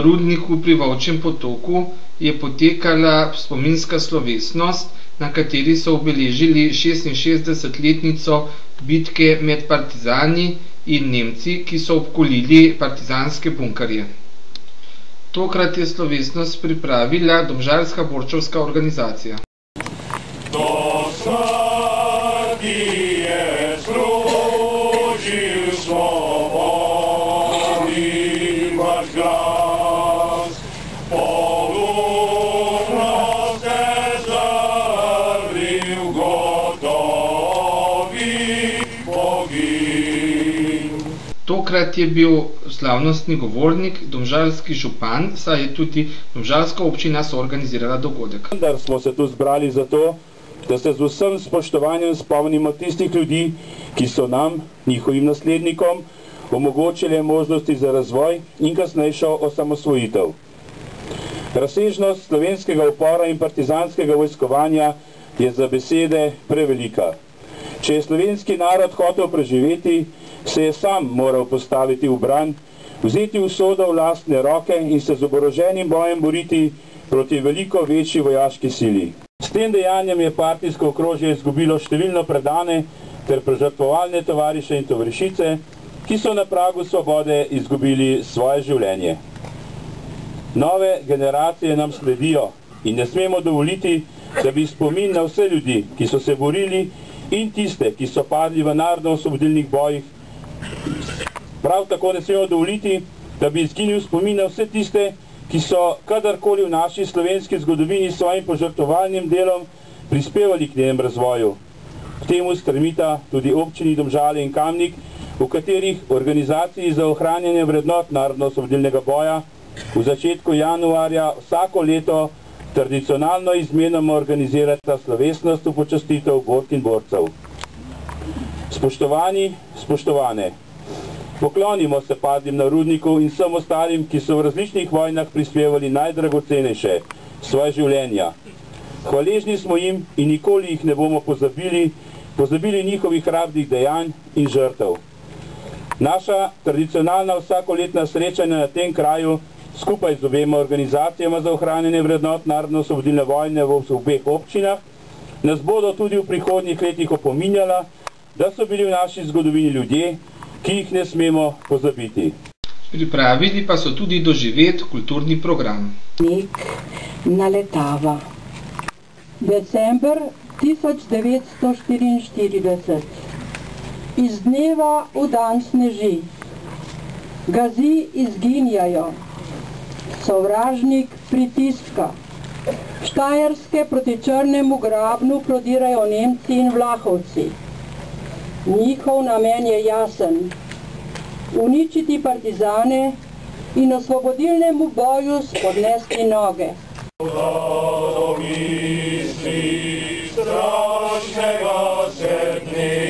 rudniku pri Volčjem potoku je potekala spominska slovesnost, na kateri so obeležili 66-letnico bitke med partizani in Nemci, ki so obkolili partizanske bunkerje. Tokrat je slovesnost pripravila domžalska borčevska organizacija. Tokrat je bil slavnostni govornik domžalski župan, saj je tudi domžalska občina soorganizirala dogodek. Vendar smo se tu zbrali zato, da se z vsem spoštovanjem spomnimo tistih ljudi, ki so nam, njihovim naslednikom, omogočili možnosti za razvoj in kasnejšo osamosvojitev. Razsežnost slovenskega upora in partizanskega vojskovanja je za besede prevelika. Če je slovenski narod hotel preživeti, se je sam moral postaviti v bran, vzeti usodo v lastne roke in se z oboroženim bojem boriti proti veliko večji vojaški sili. S tem dejanjem je partijsko okrožje izgubilo številno predane ter prežrtvovalne tovariše in tovarišice, ki so na pragu svobode izgubili svoje življenje. Nove generacije nam sledijo in ne smemo dovoliti, da bi spomin na vse ljudi, ki so se borili, in tiste, ki so padli v narodno-osvobodilnih bojih. Prav tako ne smemo dovoliti, da bi izginil spomin na vse tiste, ki so kadarkoli v naši slovenski zgodovini s svojim požrtvovalnim delom prispevali k njenem razvoju. K temu stremita tudi občini Domžale in Kamnik, v katerih organizaciji za ohranjanje vrednot narodno-osvobodilnega boja v začetku januarja vsako leto tradicionalno izmenoma organizirata slovesnost v počastitev bork in borcev. Spoštovani, spoštovane, poklonimo se padlim na rudniku in vsem ostalim, ki so v različnih vojnah prispevali najdragocenejše svoje življenja. Hvaležni smo jim in nikoli jih ne bomo pozabili njihovih hrabrih dejanj in žrtev. Naša tradicionalna vsakoletna srečanja na tem kraju skupaj z obema organizacijama za ohranjanje vrednot narodno-osvobodilne vojne v obeh občinah nas bodo tudi v prihodnjih letih opominjala, da so bili v naši zgodovini ljudje, ki jih ne smemo pozabiti. Pripravili pa so tudi doživet kulturni program. Naletava. December 1944. Iz dneva v dan sneži. Gazi izginjajo. Sovražnik pritiska. Štajerske proti Črnemu grabnu prodirajo Nemci in Vlahovci. Njihov namen je jasen. Uničiti partizane in osvobodilnemu boju spodnesti noge. Misli strašnega se dne,